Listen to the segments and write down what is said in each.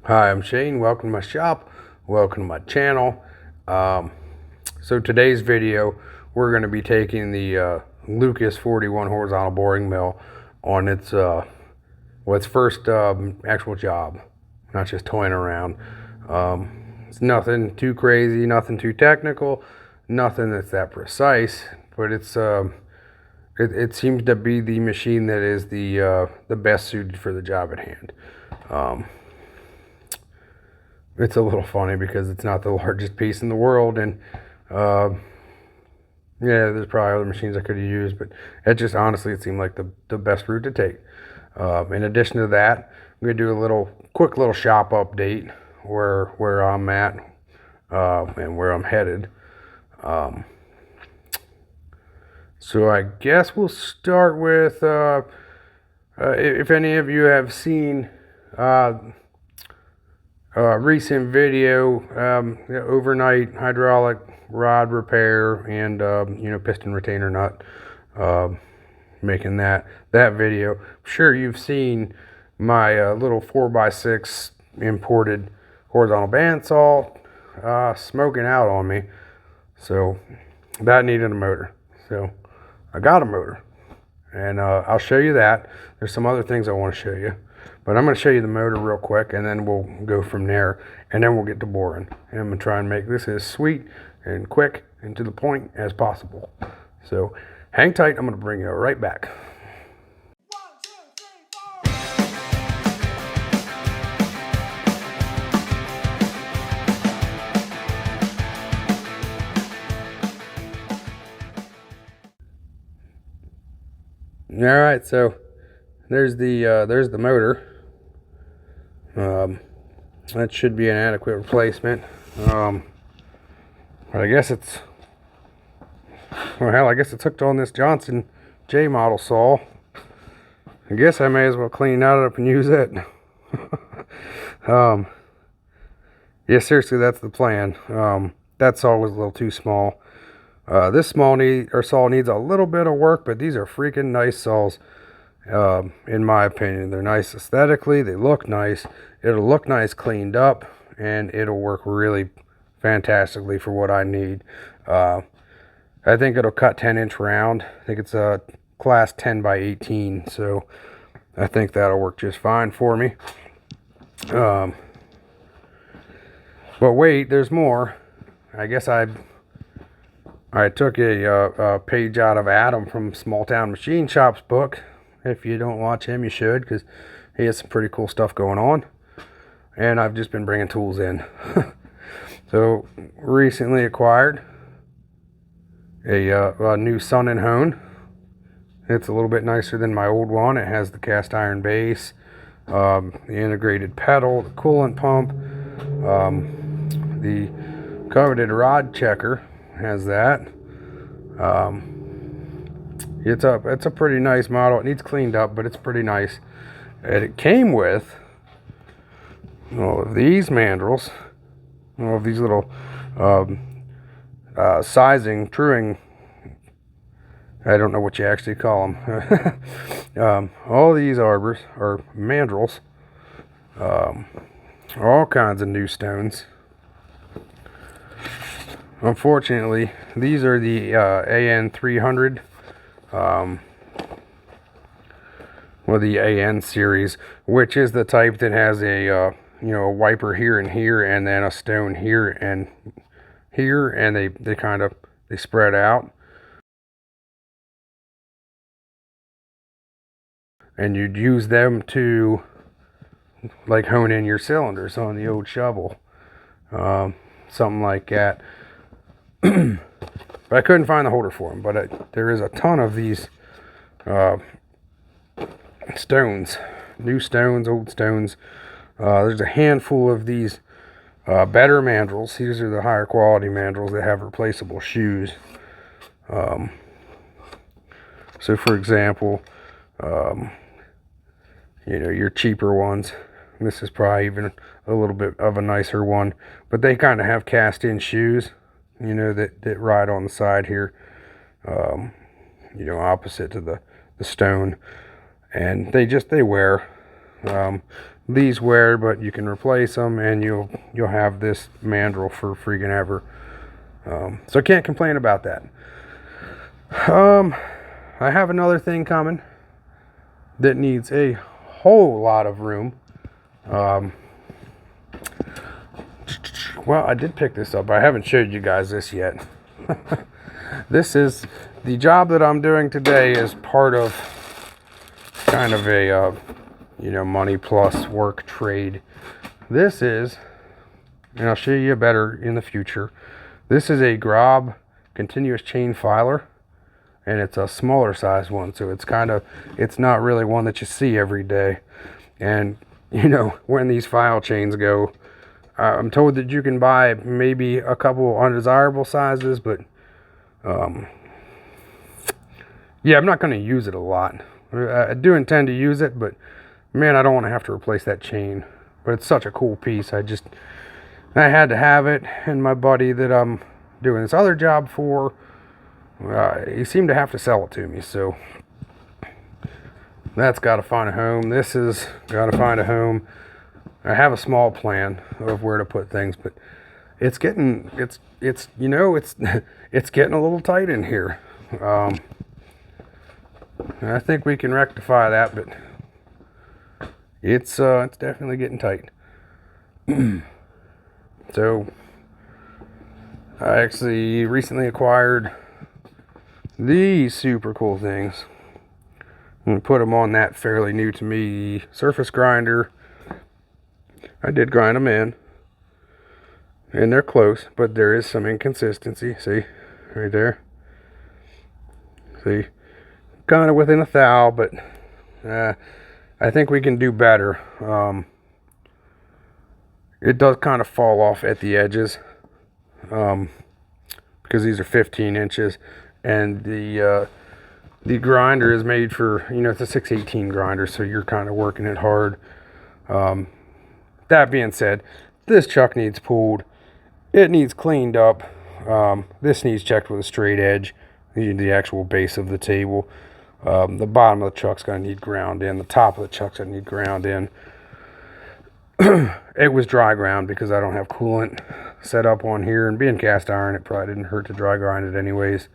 Hi, I'm Shane. Welcome to my shop. Welcome to my channel. So today's video, we're going to be taking the Lucas 41 horizontal boring mill on its first actual job. Not just toying around. It's nothing too crazy, nothing too technical, nothing that's that precise, but it seems to be the machine that is the best suited for the job at hand. It's a little funny because it's not the largest piece in the world, and yeah, there's probably other machines I could have used, but it seemed like the best route to take. In addition to that, I'm gonna do a quick little shop update where I'm at and where I'm headed. So I guess we'll start with if any of you have seen recent video, overnight hydraulic rod repair and piston retainer nut, making that video. I'm sure you've seen my little 4x6 imported horizontal bandsaw smoking out on me, so that needed a motor. So I got a motor, and I'll show you that. There's some other things I want to show you, but I'm going to show you the motor real quick, and then we'll go from there, and then we'll get to boring. And I'm going to try and make this as sweet and quick and to the point as possible. So hang tight. I'm going to bring you right back. All right, so there's the motor. That should be an adequate replacement. But I guess it's, well, hell, I guess it's hooked on this Johnson J model saw. I guess I may as well clean that up and use it. Yeah, seriously, that's the plan. That saw was a little too small. This saw needs a little bit of work, but these are freaking nice saws. In my opinion, they're nice aesthetically. They look nice. It'll look nice cleaned up, and it'll work really fantastically for what I need. I think it'll cut 10-inch round. I think it's a class 10 by 18, so I think that'll work just fine for me. But wait, there's more. I guess I took a page out of Adam from Small Town Machine Shop's book. If you don't watch him, you should, because he has some pretty cool stuff going on. And I've just been bringing tools in. So recently acquired a new Sun and Hone. It's a little bit nicer than my old one. It has the cast iron base, the integrated pedal, the coolant pump, the coveted rod checker has that. It's a pretty nice model. It needs cleaned up, but it's pretty nice. And it came with all of these mandrels, all of these little truing. I don't know what you actually call them. All these arbors or mandrels, all kinds of new stones. Unfortunately, these are the AN 300. The AN series, which is the type that has a a wiper here and here, and then a stone here and here, and they spread out, and you'd use them to like hone in your cylinders on the old shovel, something like that. But I couldn't find the holder for them. But there is a ton of these stones, new stones, old stones. There's a handful of these better mandrels. These are the higher quality mandrels that have replaceable shoes. So for example, your cheaper ones, this is probably even a little bit of a nicer one, but they kind of have cast in shoes, that ride on the side here, opposite to the stone, and they wear. these wear, but you can replace them, and you'll have this mandrel for freaking ever. So I can't complain about that. I have another thing coming that needs a whole lot of room. Well, I did pick this up. I haven't showed you guys this yet. This is the job that I'm doing today is part of kind of a money plus work trade. This is, and I'll show you better in the future, this is a Grob continuous chain filer, and it's a smaller size one, so it's not really one that you see every day. And when these file chains go, I'm told that you can buy maybe a couple undesirable sizes, but yeah, I'm not going to use it a lot. I do intend to use it, but man, I don't want to have to replace that chain. But it's such a cool piece. I had to have it, and my buddy that I'm doing this other job for, he seemed to have to sell it to me, so that's got to find a home. This has got to find a home. I have a small plan of where to put things, but it's getting it's getting a little tight in here. I think we can rectify that, but it's definitely getting tight. So I actually recently acquired these super cool things and put them on that fairly new to me surface grinder. I did grind them in, and they're close, but there is some inconsistency. See, right there. See, kind of within a thou, but I think we can do better. It does kind of fall off at the edges, because these are 15 inches, and the grinder is made for, it's a 618 grinder, so you're kind of working it hard. That being said, this chuck needs pulled. It needs cleaned up. This needs checked with a straight edge. The actual base of the table. The bottom of the chuck's going to need ground in. The top of the chuck's going to need ground in. It was dry ground because I don't have coolant set up on here. And being cast iron, it probably didn't hurt to dry grind it anyways.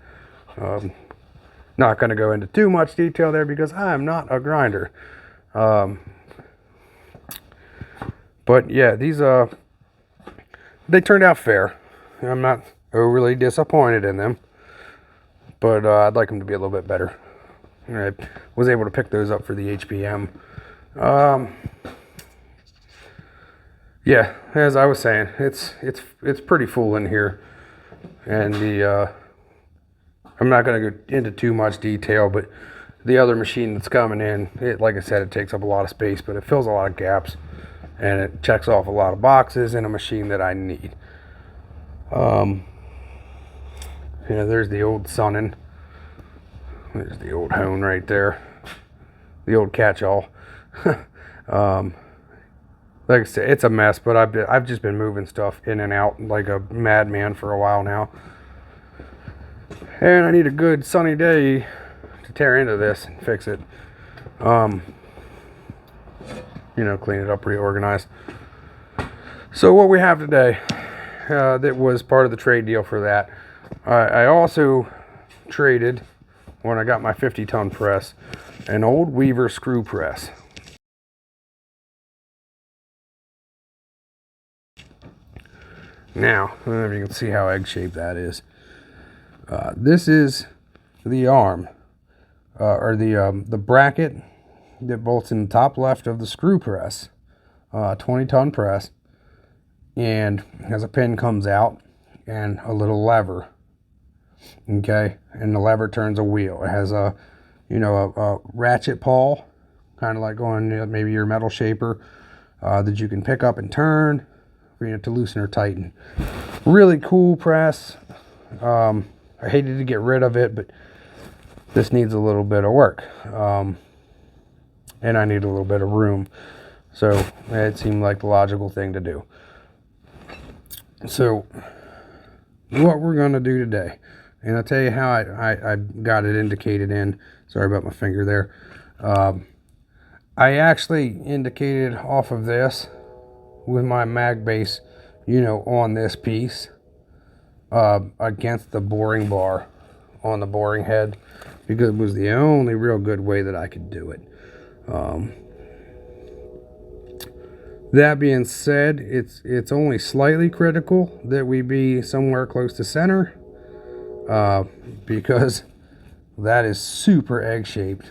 Not going to go into too much detail there because I'm not a grinder. But yeah, these they turned out fair. I'm not overly disappointed in them, but I'd like them to be a little bit better. I was able to pick those up for the HPM. Yeah, as I was saying, it's pretty full in here, and I'm not going to go into too much detail, but the other machine that's coming in, like I said, it takes up a lot of space, but it fills a lot of gaps. And it checks off a lot of boxes in a machine that I need. There's the old Sunnin. There's the old Hone right there. The old catch-all. Like I said, it's a mess, but I've just been moving stuff in and out like a madman for a while now. And I need a good sunny day to tear into this and fix it. Clean it up, reorganize. So what we have today, that was part of the trade deal for that. I also traded, when I got my 50-ton press, an old Weaver screw press. Now, I don't know if you can see how egg-shaped that is. This is the arm, or the bracket that bolts in the top left of the screw press, 20-ton press, and as a pin comes out and a little lever, okay, and the lever turns a wheel. It has a ratchet pawl, kind of like on maybe your metal shaper, that you can pick up and turn to loosen or tighten. Really cool press. I hated to get rid of it, but this needs a little bit of work. And I need a little bit of room, so it seemed like the logical thing to do. So what we're going to do today, and I'll tell you how I got it indicated in, sorry about my finger there. I actually indicated off of this with my mag base, you know, on this piece against the boring bar on the boring head, because it was the only real good way that I could do it. That being said, it's only slightly critical that we be somewhere close to center, because that is super egg-shaped.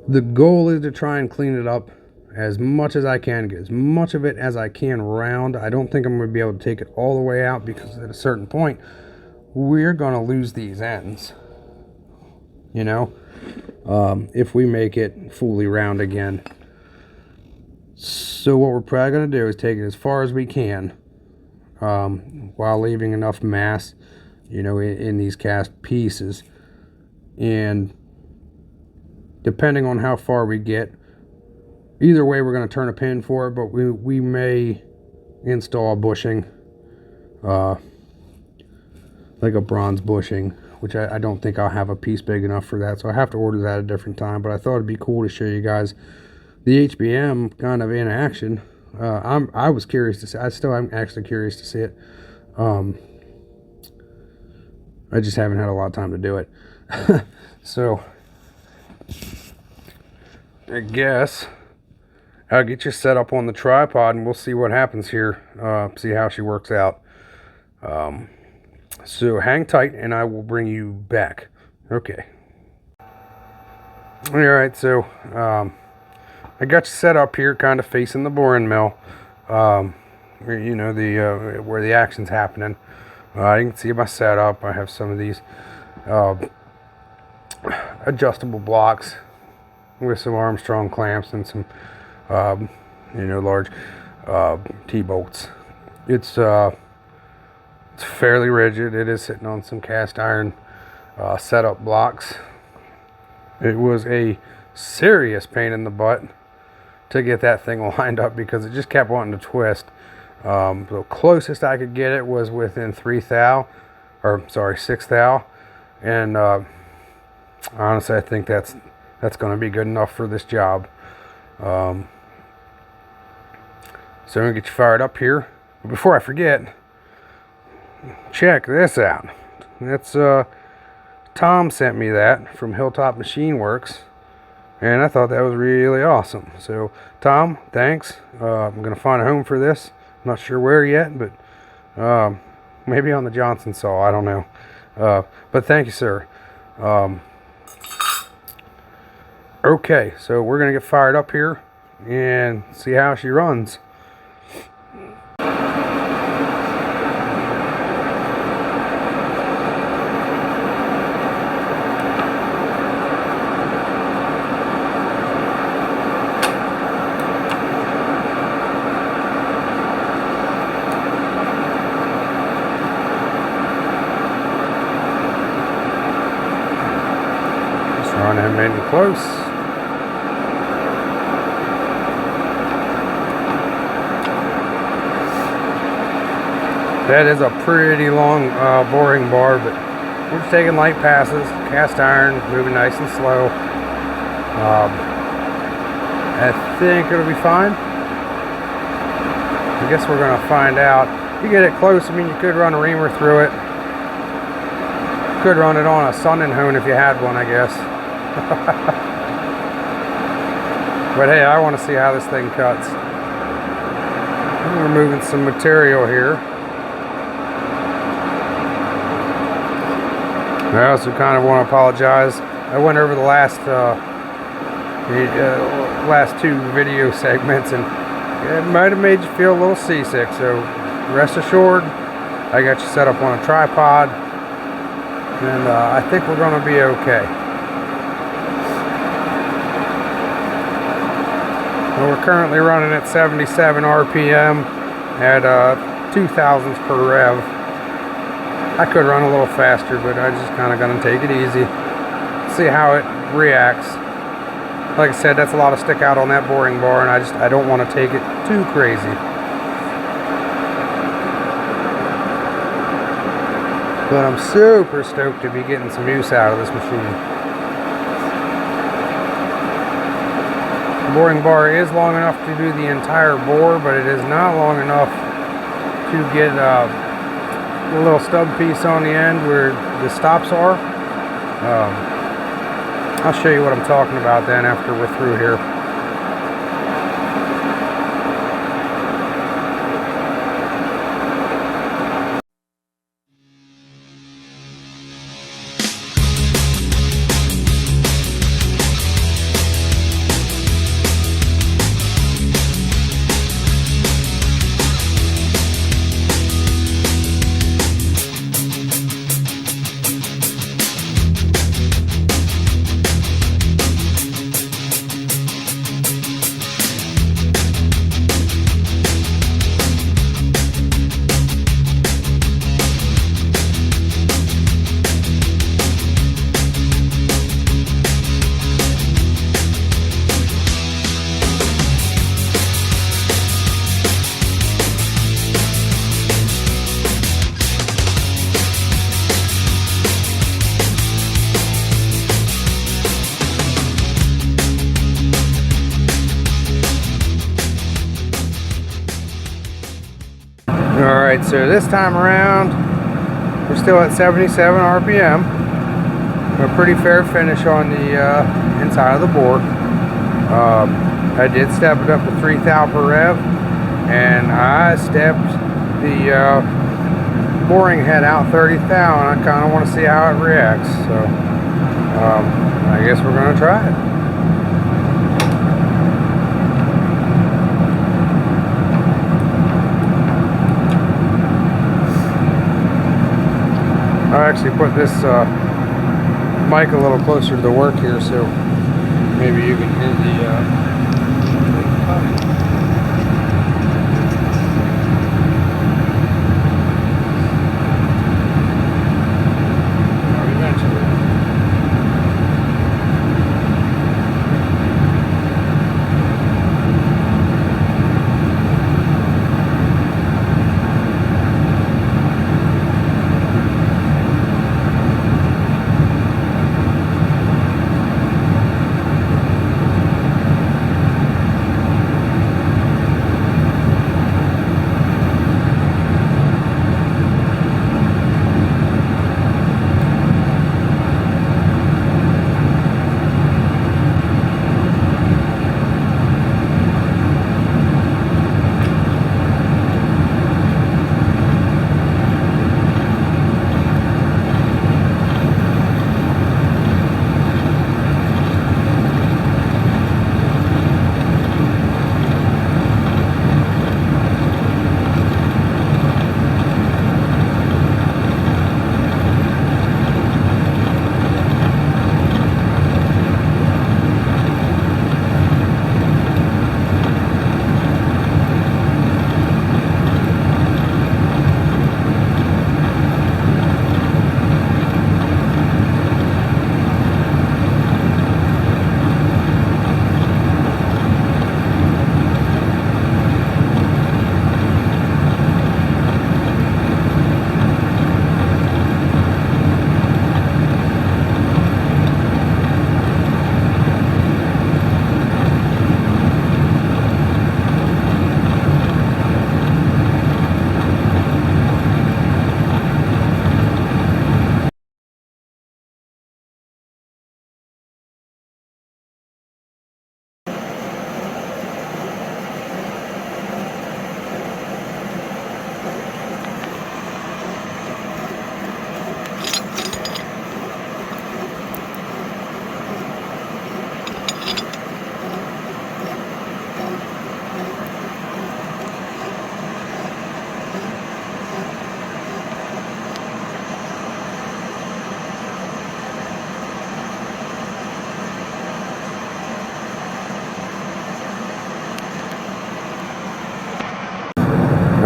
The goal is to try and clean it up as much as I can, get as much of it as I can round. I don't think I'm going to be able to take it all the way out, because at a certain point we're going to lose these ends, you know, if we make it fully round again. So what we're probably going to do is take it as far as we can, while leaving enough mass, you know, in these cast pieces. And depending on how far we get, either way we're going to turn a pin for it, but we may install bushing, like a bronze bushing, which I don't think I'll have a piece big enough for that, so I have to order that at a different time. But I thought it'd be cool to show you guys the HBM kind of in action. I was curious to see. I still am actually curious to see it. I just haven't had a lot of time to do it. So I guess I'll get you set up on the tripod and we'll see what happens here. See how she works out. So hang tight and I will bring you back. Okay. All right, so I got you set up here kind of facing the boring mill, you know, the where the action's happening. You can see my setup. I have some of these adjustable blocks with some Armstrong clamps and some you know, large T-bolts. It's fairly rigid. It is sitting on some cast iron setup blocks. It was a serious pain in the butt to get that thing lined up, because it just kept wanting to twist. The closest I could get it was within 6 thou, and honestly I think that's going to be good enough for this job. So I'm going to get you fired up here. But before I forget, check this out. That's Tom sent me that from Hilltop Machine Works, and I thought that was really awesome. So Tom, thanks. I'm going to find a home for this. I'm not sure where yet, but maybe on the Johnson saw, I don't know. But thank you, sir. Okay, so we're going to get fired up here and see how she runs. Run him in close. That is a pretty long boring bar, but we're just taking light passes, cast iron, moving nice and slow. I think it'll be fine. I guess we're going to find out. You get it close, I mean, you could run a reamer through it. Could run it on a Sonnenhone if you had one, I guess. But hey, I want to see how this thing cuts. I'm removing some material here. I also kind of want to apologize. I went over the last two video segments, and it might have made you feel a little seasick. So rest assured, I got you set up on a tripod, and I think we're going to be okay. Well, we're currently running at 77 RPM at 2,000s per rev. I could run a little faster, but I just kind of going to take it easy, see how it reacts. Like I said, that's a lot of stick out on that boring bar, and I don't want to take it too crazy. But I'm super stoked to be getting some use out of this machine. boring bar is long enough to do the entire bore, but it is not long enough to get the little stub piece on the end where the stops are. I'll show you what I'm talking about then after we're through here. Alright, so this time around we're still at 77 RPM. A pretty fair finish on the inside of the bore. I did step it up to 3 thou per rev, and I stepped the boring head out 30 thou, and I kind of want to see how it reacts. So I guess we're going to try it. I actually put this mic a little closer to the work here, so maybe you can hear the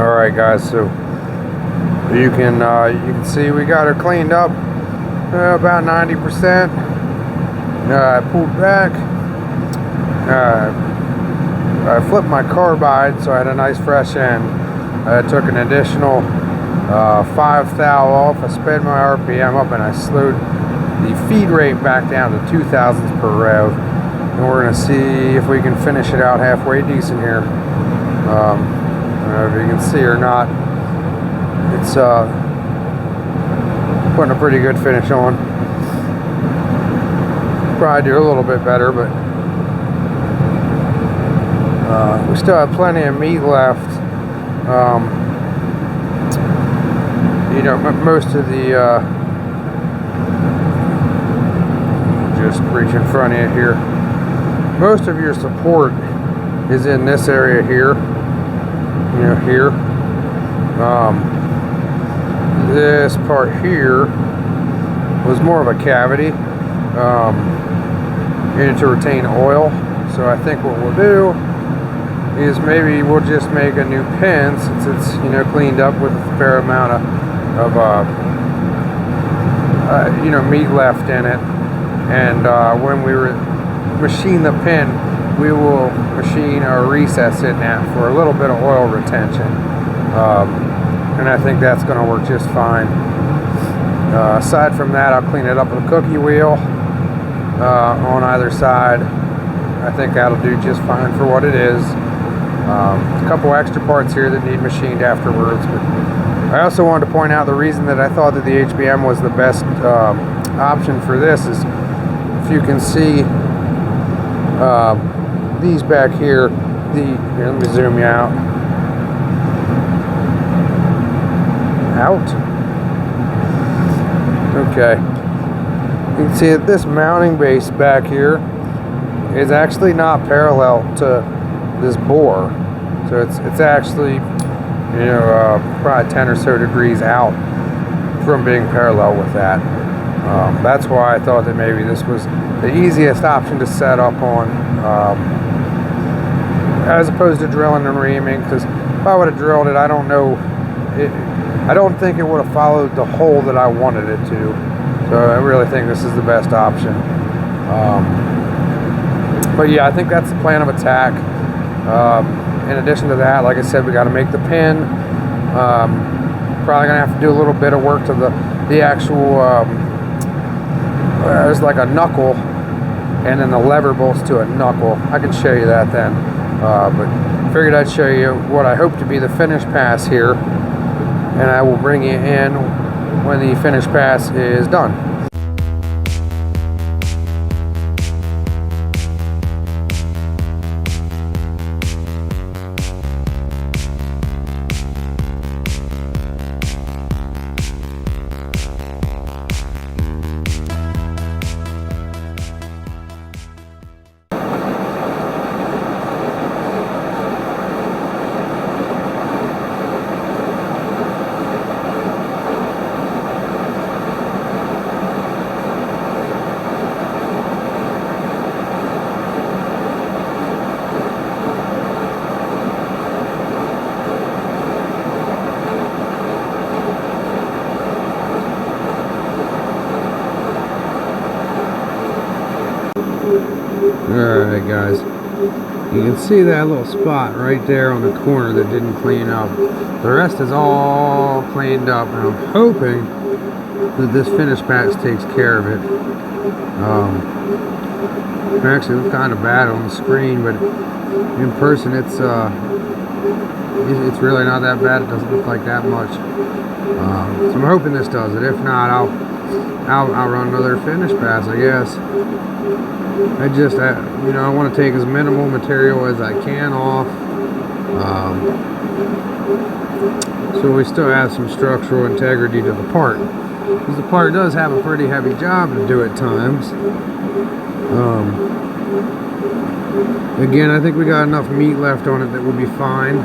Alright guys, so you can see we got her cleaned up about 90%. I pulled back. I flipped my carbide so I had a nice fresh end. I took an additional 5 thou off. I sped my RPM up and I slowed the feed rate back down to 2 thousandths per rev. and we're going to see if we can finish it out halfway decent here. I don't know if you can see or not. It's putting a pretty good finish on. Probably do a little bit better, but we still have plenty of meat left. You know, most of the just reach in front of you here. Most of your support is in this area here. You know, here. This part here was more of a cavity to retain oil. So I think what we'll do is maybe we'll just make a new pin, since it's, you know, cleaned up with a fair amount of you know, meat left in it. And when we machine the pin, we will machine a recess in that for a little bit of oil retention. And I think that's going to work just fine. Aside from that, I'll clean it up with a cookie wheel on either side. I think that'll do just fine for what it is. A couple extra parts here that need machined afterwards. But I also wanted to point out the reason that I thought that the HBM was the best option for this is, if you can see these back here, here, let me zoom you out. Okay. You can see that this mounting base back here is actually not parallel to this bore. So it's actually, you know, probably 10 or so degrees out from being parallel with that. That's why I thought that maybe this was the easiest option to set up on, as opposed to drilling and reaming. Because if I would have drilled it, I don't know, I don't think it would have followed the hole that I wanted it to. So I really think this is the best option. But yeah, I think that's the plan of attack. In addition to that, like I said, we got to make the pin. Probably gonna have to do a little bit of work to the actual. There's like a knuckle, and then the lever bolts to a knuckle. I can show you that then. But figured I'd show you what I hope to be the finish pass here, and I will bring you in when the finish pass is done. Alright guys, you can see that little spot right there on the corner that didn't clean up. The rest is all cleaned up, and I'm hoping that this finish pass takes care of it. It actually looks kind of bad on the screen, but in person it's really not that bad. It doesn't look like that much. So I'm hoping this does it. If not, I'll run another finish pass, I guess. I you know, I want to take as minimal material as I can off, so we still have some structural integrity to the part, because the part does have a pretty heavy job to do at times. Again, I think we got enough meat left on it that we'll be fine.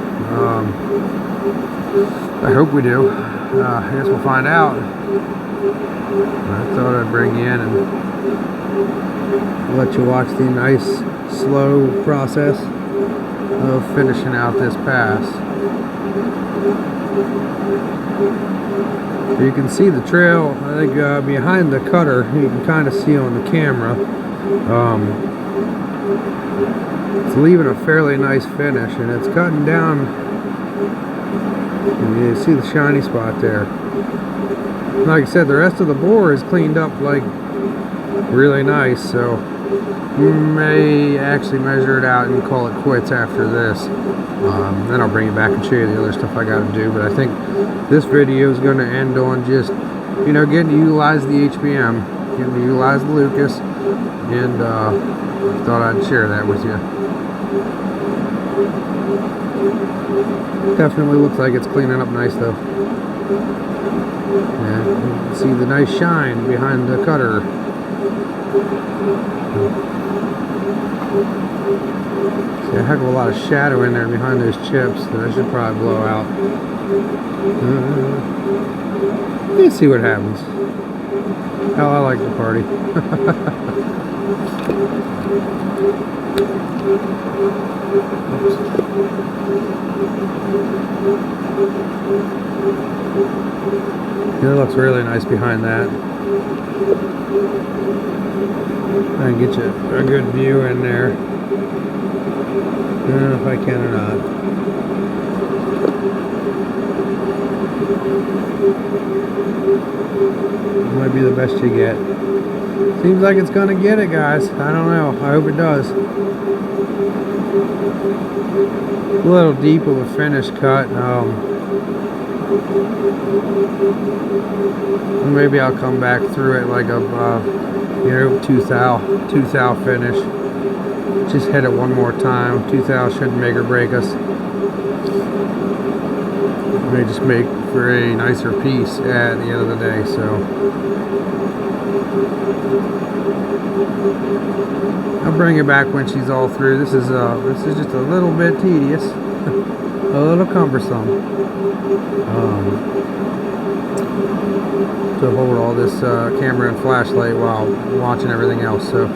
I hope we do. I guess we'll find out. I thought I'd bring you in and let you watch the nice, slow process of finishing out this pass. You can see the trail, I think, behind the cutter. You can kind of see on the camera. It's leaving a fairly nice finish, and it's cutting down. And you see the shiny spot there. Like I said, the rest of the bore is cleaned up like really nice, so May actually measure it out and call it quits after this. Then I'll bring it back and show you the other stuff I got to do. But I think this video is going to end on just, you know, getting to utilize the HBM, getting to utilize the Lucas, and thought I'd share that with you. Definitely looks like it's cleaning up nice though. Yeah, you can see the nice shine behind the cutter. See a heck of a lot of shadow in there behind those chips that I should probably blow out. Let's see what happens. Hell, I like the party. It looks really nice behind that. I can get you a good view in there. I don't know if I can or not. Might be the best you get. Seems like it's gonna get it, guys. I don't know. I hope it does. A little deep of a finish cut. Maybe I'll come back through it like a you know, tooth thou finish. Just hit it one more time. Tooth thou shouldn't make or break us. It may just make for a nicer piece at the end of the day. So I'll bring it back when she's all through. This is just a little bit tedious, a little cumbersome. To hold all this camera and flashlight while watching everything else. So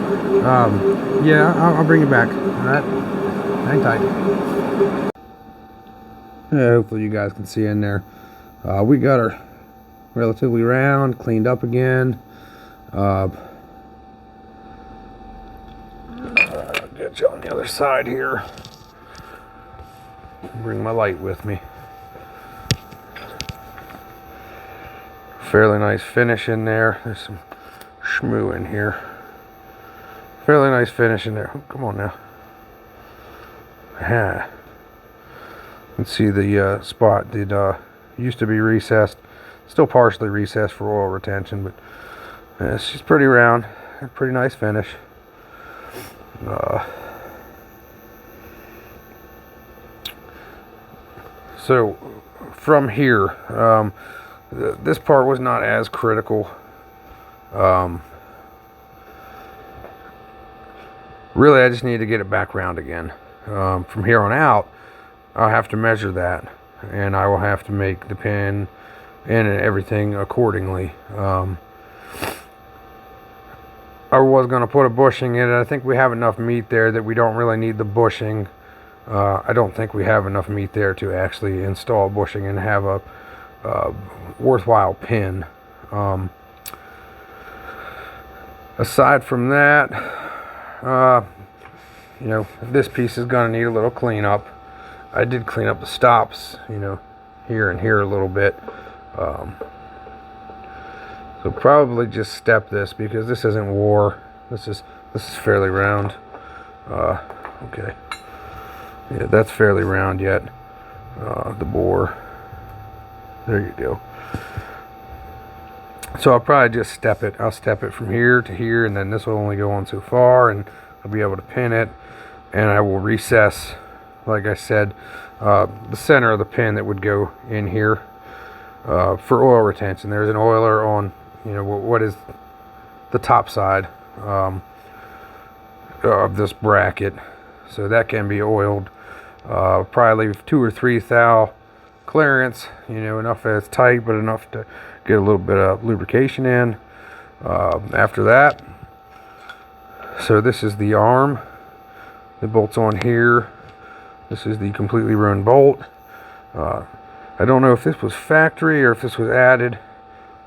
yeah, I'll bring it back. Alright, hang tight. Yeah, hopefully you guys can see in there. We got her relatively round, cleaned up again. I'll get you on the other side here. Bring my light with me. Fairly nice finish in there. There's some shmoo in here. Fairly nice finish in there. Oh, come on now. You can see the spot did used to be recessed. Still partially recessed for oil retention, but she's pretty round. Pretty nice finish. So from here, this part was not as critical. Really, I just need to get it back round again. From here on out, I'll have to measure that, and I will have to make the pin and everything accordingly. I was going to put a bushing in it. I think we have enough meat there that we don't really need the bushing. I don't think we have enough meat there to actually install bushing and have a worthwhile pin. Aside from that, you know, this piece is going to need a little cleanup. I did clean up the stops, you know, here and here a little bit. So probably just step this because this isn't wore. This is fairly round. Okay. Yeah, that's fairly round yet. The bore. There you go. So I'll probably just step it. I'll step it from here to here, and then this will only go on so far, and I'll be able to pin it. And I will recess, like I said, the center of the pin that would go in here for oil retention. There's an oiler on, you know, what is the top side of this bracket, so that can be oiled. Probably leave 2 or 3 thou clearance, you know, enough that it's tight, but enough to get a little bit of lubrication in. After that, so this is the arm. The bolt's on here. This is the completely ruined bolt. I don't know if this was factory or if this was added.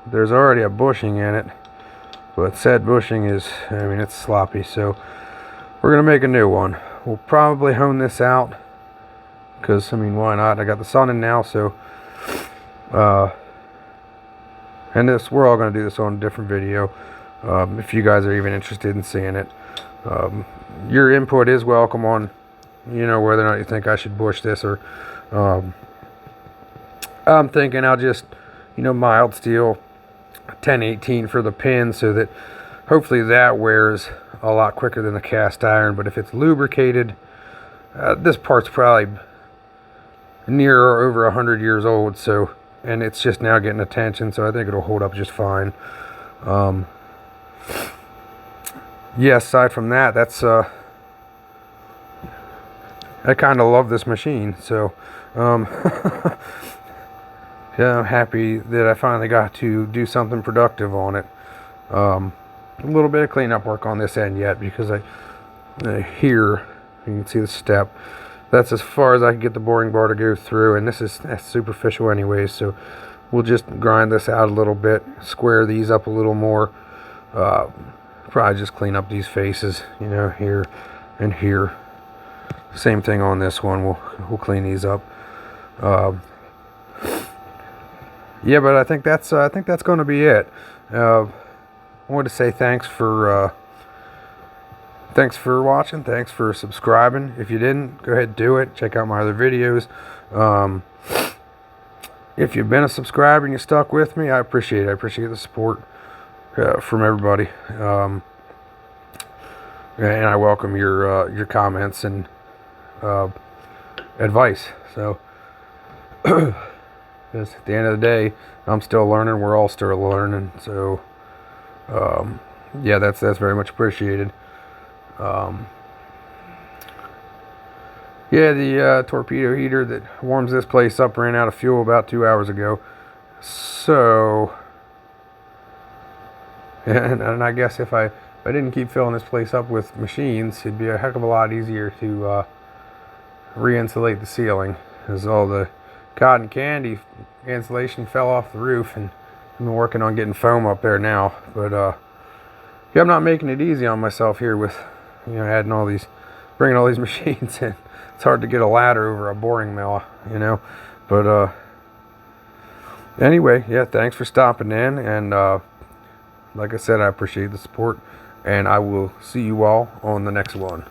There's already a bushing in it, but said bushing is, I mean, it's sloppy, so we're gonna make a new one. We'll probably hone this out because, I mean, why not? I got the sun in now, so and this, we're all gonna do this on a different video if you guys are even interested in seeing it. Your input is welcome on, whether or not you think I should bush this, or I'm thinking I'll just, mild steel 1018 for the pin, so that hopefully that wears a lot quicker than the cast iron. But if it's lubricated, this part's probably near or over 100 years old, and it's just now getting attention, so I think it'll hold up just fine. Yeah, aside from that, I kind of love this machine, so yeah, I'm happy that I finally got to do something productive on it. A little bit of cleanup work on this end yet, because here you can see the step. That's as far as I can get the boring bar to go through, and that's superficial anyway, so we'll just grind this out a little bit, square these up a little more, probably just clean up these faces, here and here. Same thing on this one. We'll clean these up. Yeah, but I think that's going to be it. I wanted to say thanks for watching. Thanks for subscribing. If you didn't, go ahead and do it. Check out my other videos. If you've been a subscriber and you stuck with me, I appreciate it. I appreciate the support from everybody. And I welcome your comments and advice. So, because at the end of the day, I'm still learning. We're all still learning. So, yeah, that's very much appreciated. Yeah, the torpedo heater that warms this place up ran out of fuel about 2 hours ago. So, and I guess if I didn't keep filling this place up with machines, it'd be a heck of a lot easier to re-insulate the ceiling, as all the cotton candy insulation fell off the roof, and I'm working on getting foam up there now. But yeah, I'm not making it easy on myself here with bringing all these machines in. It's hard to get a ladder over a boring mill, But anyway, yeah, thanks for stopping in, and like I said, I appreciate the support, and I will see you all on the next one.